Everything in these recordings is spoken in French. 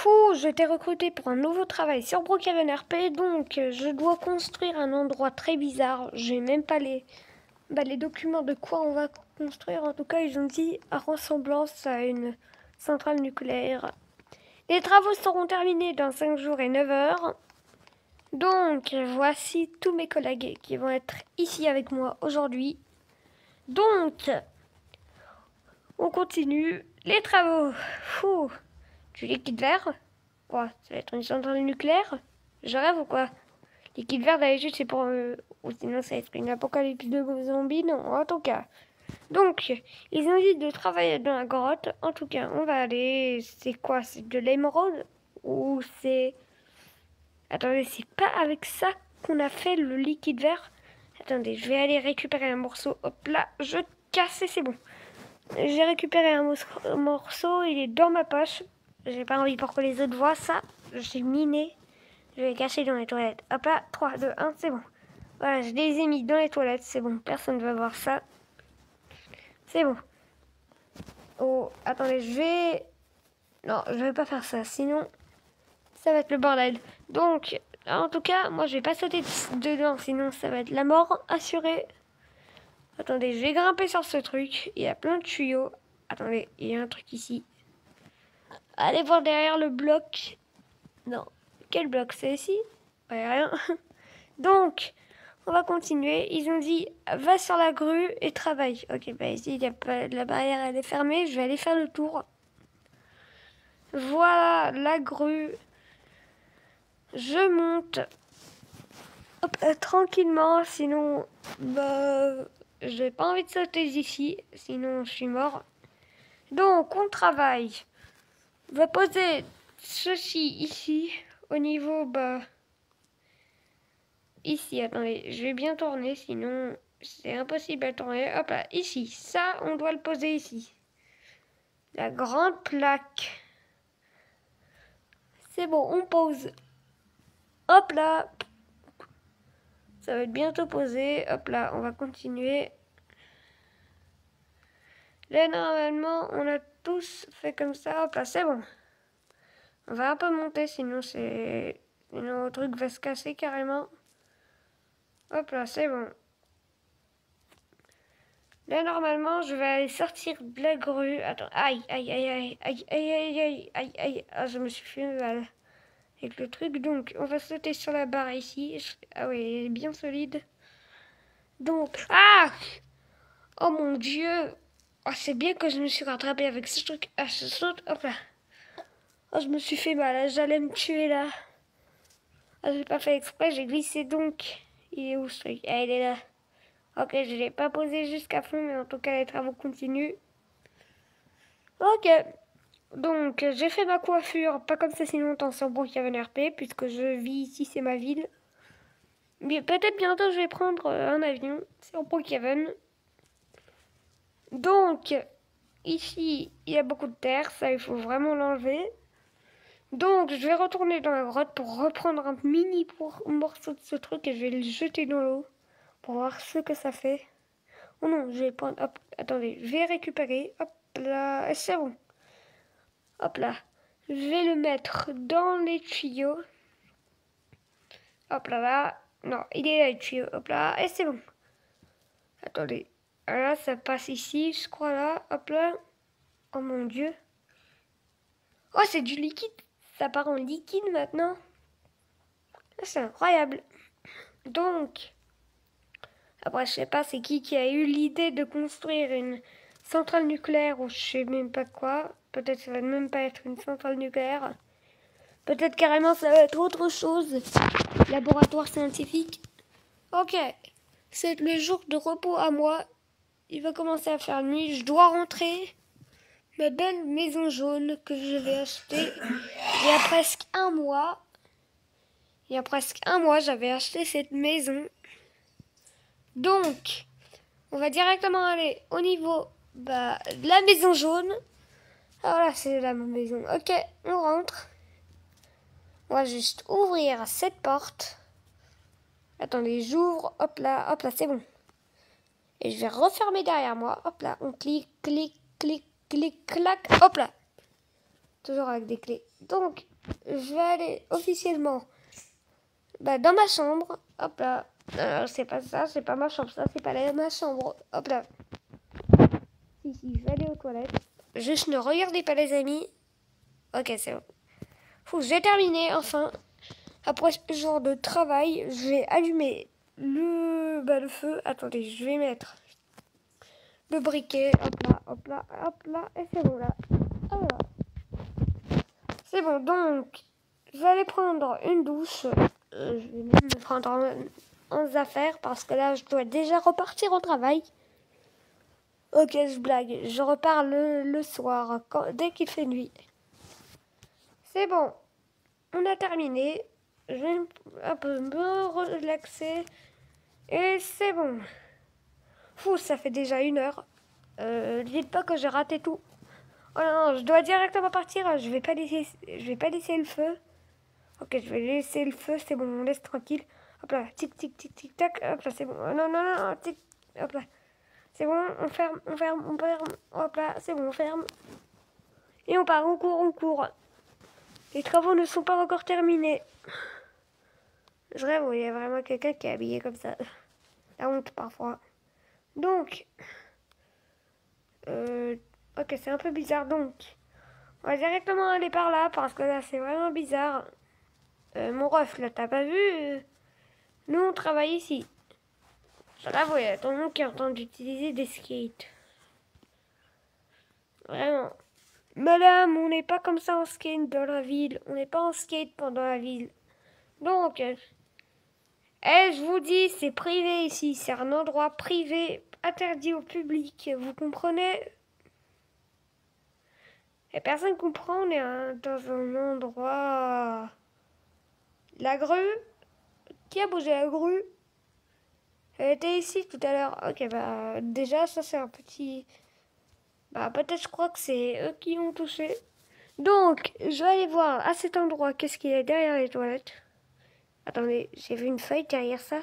Fou, j'ai été recruté pour un nouveau travail sur Brookhaven RP, donc je dois construire un endroit très bizarre. J'ai même pas les documents de quoi on va construire. En tout cas, ils ont dit à ressemblance à une centrale nucléaire. Les travaux seront terminés dans 5 jours et 9 heures. Donc, voici tous mes collègues qui vont être ici avec moi aujourd'hui. Donc, on continue les travaux. Fou, du liquide vert. Quoi, ça va être une centrale nucléaire? Je rêve ou quoi? Liquide vert d'habitude c'est pour... ou sinon ça va être une apocalypse de zombies, non, en tout cas. Donc, ils ont dit de travailler dans la grotte. En tout cas, on va aller... C'est quoi? C'est de l'émeraude? Ou c'est... Attendez, c'est pas avec ça qu'on a fait le liquide vert? Attendez, je vais aller récupérer un morceau. Hop là, je casse et c'est bon. J'ai récupéré un morceau, il est dans ma poche. J'ai pas envie pour que les autres voient ça. J'ai miné. Je vais les cacher dans les toilettes. Hop là, 3, 2, 1, c'est bon. Voilà, je les ai mis dans les toilettes, c'est bon. Personne ne va voir ça. C'est bon. Oh, attendez, je vais... Non, je vais pas faire ça, sinon ça va être le bordel. Donc, en tout cas, moi je vais pas sauter dedans, sinon ça va être la mort assurée. Attendez, je vais grimper sur ce truc. Il y a plein de tuyaux. Attendez, il y a un truc ici. Allez voir derrière le bloc. Non. Quel bloc? C'est ici? Ouais, rien. Donc, on va continuer. Ils ont dit, va sur la grue et travaille. Ok, bah ici, il y a pas, la barrière, elle est fermée. Je vais aller faire le tour. Voilà la grue. Je monte. Hop, tranquillement, sinon, bah, j'ai pas envie de sauter ici. Sinon, je suis mort. Donc, on travaille. On va poser ceci ici, au niveau, bah, ici, attendez, je vais bien tourner, sinon c'est impossible à tourner. Hop là, ici, ça, on doit le poser ici. La grande plaque. C'est bon, on pose. Hop là. Ça va être bientôt posé. Hop là, on va continuer. Là, normalement, on a tous fait comme ça. Hop là, c'est bon. On va un peu monter, sinon sinon le truc va se casser carrément. Hop là, c'est bon. Là, normalement, je vais aller sortir de la grue. Attends, aïe, aïe, aïe, aïe, aïe, aïe, aïe, aïe, aïe, aïe. Ah, je me suis fait mal avec le truc. Donc, on va sauter sur la barre ici. Ah oui, elle est bien solide. Donc, ah! Oh mon Dieu! Oh, c'est bien que je me suis rattrapée avec ce truc. Ah, je saute, hop là. Oh, je me suis fait mal, j'allais me tuer là. Ah, j'ai pas fait exprès, j'ai glissé donc. Il est où ce truc? Ah, il est là. Ok, je l'ai pas posé jusqu'à fond, mais en tout cas, les travaux continuent. Ok. Donc, j'ai fait ma coiffure, pas comme ça si longtemps sur Brookhaven RP, puisque je vis ici, c'est ma ville. Mais peut-être bientôt, je vais prendre un avion sur Brookhaven. Donc, ici, il y a beaucoup de terre, ça, il faut vraiment l'enlever. Donc, je vais retourner dans la grotte pour reprendre un mini morceau de ce truc et je vais le jeter dans l'eau pour voir ce que ça fait. Oh non, je vais prendre... Hop, attendez, je vais récupérer. Hop là, c'est bon. Hop là. Je vais le mettre dans les tuyaux. Hop là, là. Non, il est là, le tuyau. Hop là, et c'est bon. Attendez. Là, ça passe ici, je crois là. Hop là. Oh mon Dieu. Oh, c'est du liquide. Ça part en liquide maintenant. C'est incroyable. Donc, après, je sais pas c'est qui a eu l'idée de construire une centrale nucléaire ou je sais même pas quoi. Peut-être ça va même pas être une centrale nucléaire. Peut-être carrément ça va être autre chose. Laboratoire scientifique. Ok, c'est le jour de repos à moi. Il va commencer à faire nuit. Je dois rentrer. Ma belle maison jaune que je vais acheter. Il y a presque un mois. J'avais acheté cette maison. Donc, on va directement aller au niveau de la maison jaune. Ah, voilà, c'est la maison. Ok, on rentre. On va juste ouvrir cette porte. Attendez, j'ouvre. Hop là, c'est bon. Et je vais refermer derrière moi. Hop là, on clique, clique, clique, clique, clac. Hop là. Toujours avec des clés. Donc, je vais aller officiellement dans ma chambre. Hop là. C'est pas ça, c'est pas ma chambre, ça, c'est pas ma chambre. Hop là. Si, je vais aller aux toilettes. Juste ne regardez pas les amis. Ok, c'est bon. J'ai terminé, enfin. Après ce jour de travail, je vais allumer le feu. Attendez, je vais mettre le briquet. Hop là, et c'est bon là. Voilà. C'est bon, donc, je vais aller prendre une douche. Je vais même me prendre en affaires parce que là, je dois déjà repartir au travail. Ok, je blague. Je repars le soir, dès qu'il fait nuit. C'est bon, on a terminé. Je vais un peu me relaxer. Et c'est bon. Ça fait déjà 1 heure. Dites pas que j'ai raté tout. Oh non, je dois directement partir. Je vais pas laisser le feu. Ok, je vais laisser le feu. C'est bon, on laisse tranquille. Hop là, tic, tic, tic, tic, tac. Hop là, c'est bon. Non, tic. Hop là. C'est bon, on ferme. Hop là, c'est bon, on ferme. Et on part, on court. Les travaux ne sont pas encore terminés. Je rêve, il y a vraiment quelqu'un qui est habillé comme ça. La honte parfois. Donc, ok, c'est un peu bizarre. Donc, on va directement aller par là parce que là, c'est vraiment bizarre. Mon ref, là, t'as pas vu nous, on travaille ici. Je l'avoue, il y a tout le monde qui est en train d'utiliser des skates. Vraiment. Madame, on n'est pas comme ça en skate dans la ville. On n'est pas en skate pendant la ville. Donc, je vous dis, c'est privé ici. C'est un endroit privé, interdit au public. Vous comprenez? Et personne comprend. On est dans un endroit... La grue? Qui a bougé la grue? Elle était ici tout à l'heure. Ok, déjà, ça c'est un petit... peut-être je crois que c'est eux qui ont touché. Donc, je vais aller voir à cet endroit qu'est-ce qu'il y a derrière les toilettes. Attendez, j'ai vu une feuille derrière ça.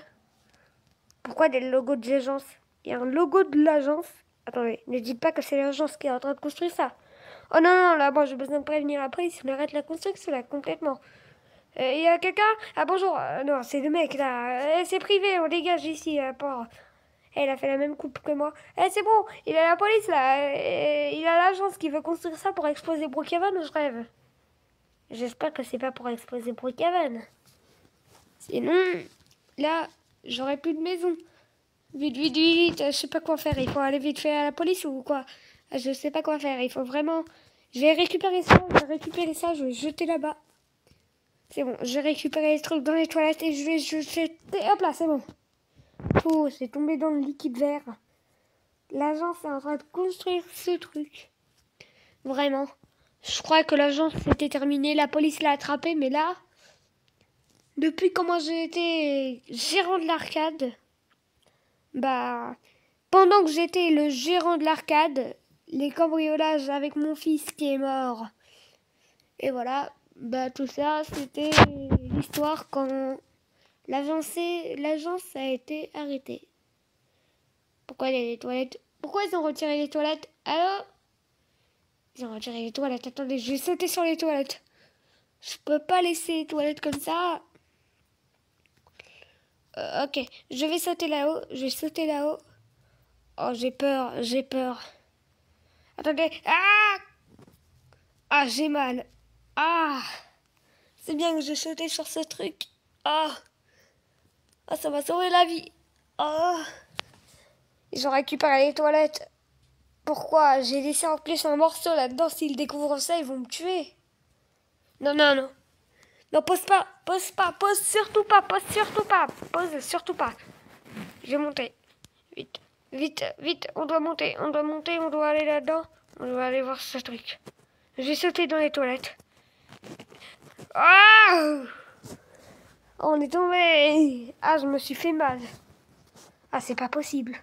Pourquoi des logos de l'agence? Il y a un logo de l'agence. Attendez, ne dites pas que c'est l'agence qui est en train de construire ça. Oh non, là, bon, j'ai besoin de prévenir la police. On arrête la construction là, complètement. Il y a quelqu'un? Ah bonjour. Non, c'est le mec là. C'est privé, on dégage ici. Elle a fait la même coupe que moi. C'est bon, il a la police là. Il a l'agence qui veut construire ça pour exposer Brookhaven ou je rêve? J'espère que c'est pas pour exposer Brookhaven. Sinon, là, j'aurai plus de maison. Vite, je sais pas quoi faire. Il faut aller vite fait à la police ou quoi? Je sais pas quoi faire. Il faut vraiment... Je vais récupérer ça, je vais jeter là-bas. C'est bon, je vais récupérer les trucs dans les toilettes et je vais jeter... Hop là, c'est bon. C'est tombé dans le liquide vert. L'agence est en train de construire ce truc. Vraiment. Je crois que l'agence s'était terminée, la police l'a attrapé, mais là... Depuis comment j'ai été gérant de l'arcade... pendant que j'étais le gérant de l'arcade, les cambriolages avec mon fils qui est mort. Et voilà, tout ça, c'était l'histoire quand l'agence a été arrêtée. Pourquoi il y a les toilettes? Pourquoi ils ont retiré les toilettes? Allô? Ils ont retiré les toilettes. Attendez, je vais sauter sur les toilettes. Je peux pas laisser les toilettes comme ça. Ok, je vais sauter là-haut. Oh, j'ai peur. Attendez. Ah, j'ai mal. Ah, c'est bien que j'ai sauté sur ce truc. Ah, ça m'a sauvé la vie. Ah, ils ont récupéré les toilettes. Pourquoi? J'ai laissé en plus un morceau là-dedans. S'ils découvrent ça, ils vont me tuer. Non. Non, pose surtout pas. Pose surtout pas. Je vais monter. Vite, on doit monter, on doit aller là-dedans. On doit aller voir ce truc. Je vais sauter dans les toilettes. Ah! On est tombé. Ah, je me suis fait mal. Ah, c'est pas possible.